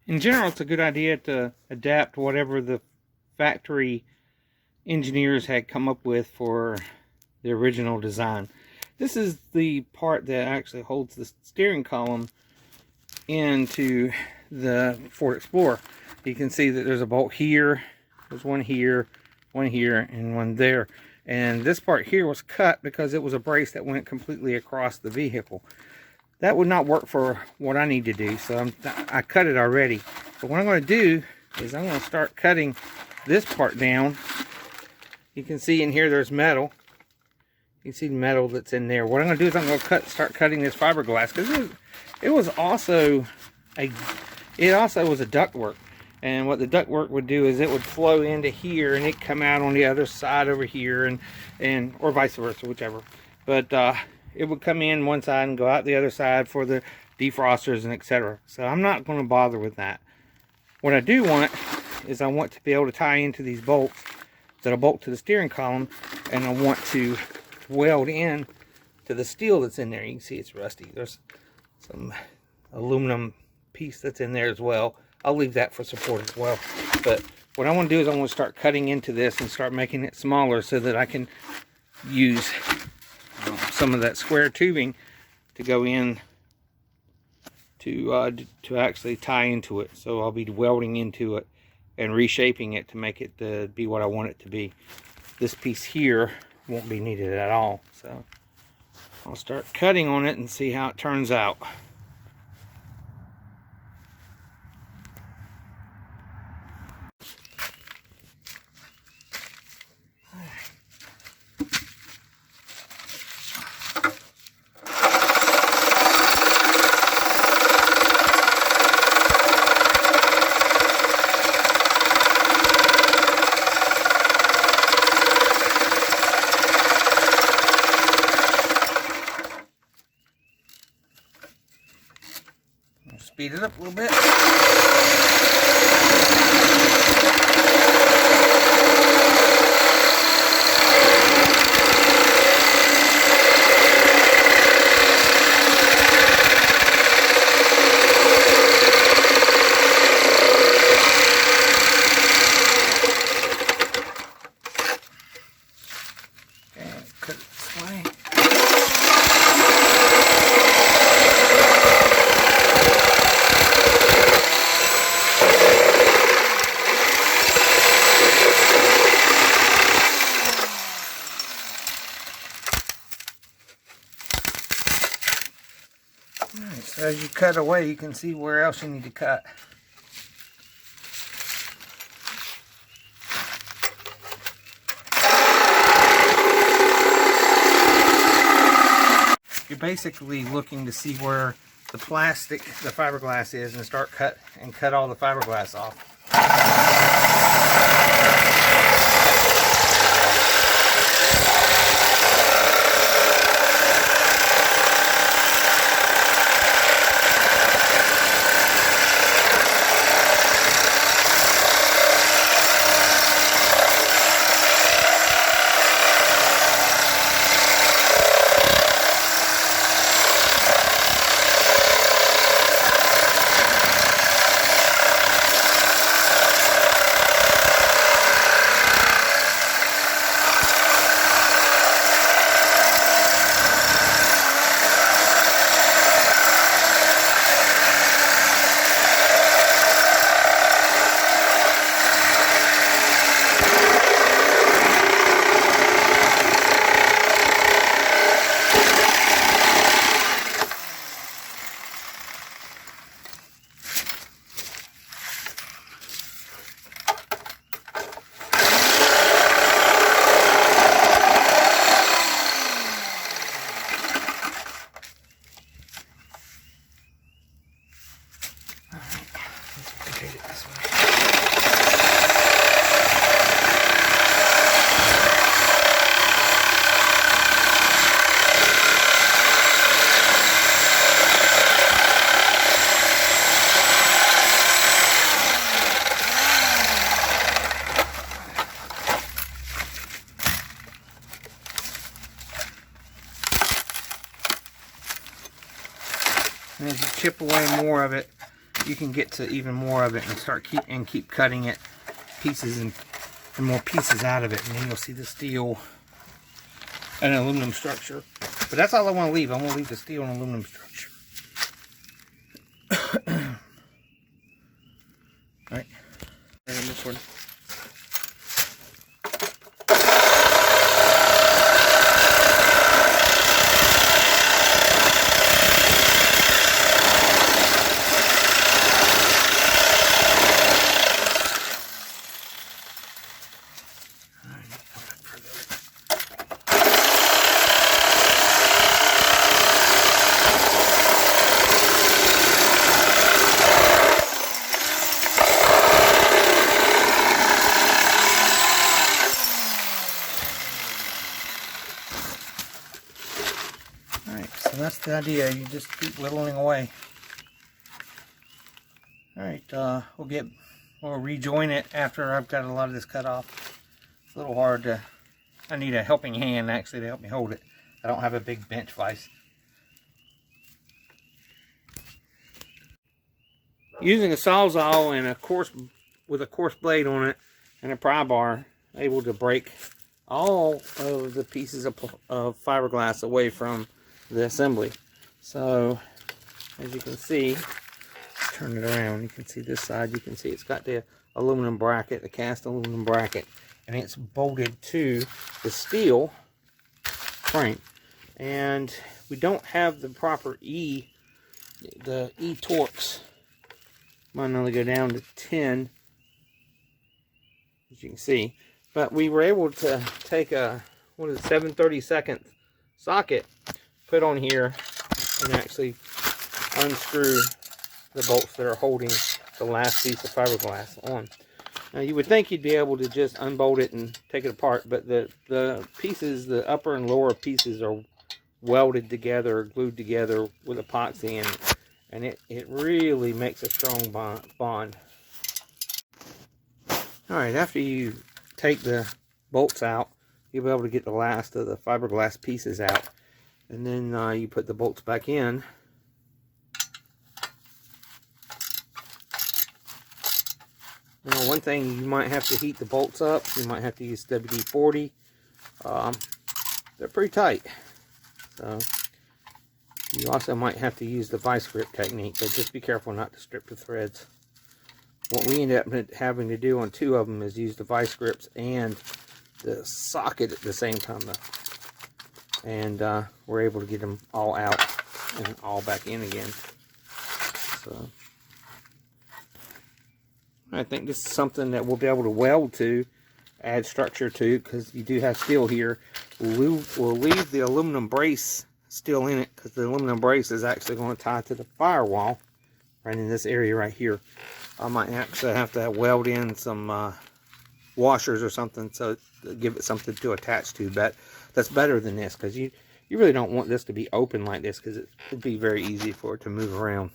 in general, it's a good idea to adapt whatever the factory engineers had come up with for the original design. This is the part that actually holds the steering column into the Ford Explorer. You can see that there's a bolt here, there's one here, and one there. And this part here was cut because it was a brace that went completely across the vehicle. That would not work for what I need to do, so I cut it already. But what I'm going to do is I'm going to start cutting this part down. You can see in here there's metal. You can see the metal that's in there. What I'm going to do is I'm going to start cutting this fiberglass, because it was also a ductwork. And what the ductwork would do is it would flow into here and it come out on the other side over here, and or vice versa, whichever. But it would come in one side and go out the other side for the defrosters and etc. So I'm not going to bother with that. What I do want is I want to be able to tie into these bolts that will bolt to the steering column, and I want to weld in to the steel that's in there. You can see it's rusty. There's some aluminum piece that's in there as well. I'll leave that for support as well. But what I want to do is I want to start cutting into this and start making it smaller so that I can use some of that square tubing to go in to actually tie into it. So I'll be welding into it and reshaping it to make it be what I want it to be. This piece here won't be needed at all. So I'll start cutting on it and see how it turns out. Speed it up a little bit. Okay, cut it this way. Alright, so as you cut away, you can see where else you need to cut. You're basically looking to see where the fiberglass is, and start cut all the fiberglass off. And as you chip away more of it, you can get to even more of it and keep cutting it pieces and more pieces out of it, and then you'll see the steel and aluminum structure. But that's all I want to leave. I want to leave the steel and aluminum structure. All right. And on this one. Alright, so that's the idea. You just keep whittling away. Alright, we'll rejoin it after I've got a lot of this cut off. It's a little hard to, I need a helping hand actually to help me hold it. I don't have a big bench vise. Using a Sawzall and with a coarse blade on it and a pry bar, able to break all of the pieces of fiberglass away from the assembly. So as you can see, turn it around, you can see this side, you can see it's got the aluminum bracket, the cast aluminum bracket, and it's bolted to the steel frame. And we don't have the proper the E torques. Mine only go down to 10, as you can see. But we were able to take a 7/32 socket, put on here, and actually unscrew the bolts that are holding the last piece of fiberglass on. Now you would think you'd be able to just unbolt it and take it apart, but the pieces, the upper and lower pieces, are welded together, glued together with epoxy in it, and it really makes a strong bond. Alright, after you take the bolts out, you'll be able to get the last of the fiberglass pieces out, and then you put the bolts back in. Now, one thing, you might have to heat the bolts up. You might have to use WD-40. They're pretty tight, so you also might have to use the vice grip technique, but just be careful not to strip the threads. What we end up having to do on 2 of them is use the vice grips and the socket at the same time, though. And we're able to get them all out and all back in again. So I think this is something that we'll be able to weld to, add structure to, because you do have steel here. We'll leave the aluminum brace still in it, because the aluminum brace is actually going to tie to the firewall right in this area right here. I might actually have to weld in some washers or something so to give it something to attach to, but that's better than this, because you really don't want this to be open like this, because it would be very easy for it to move around.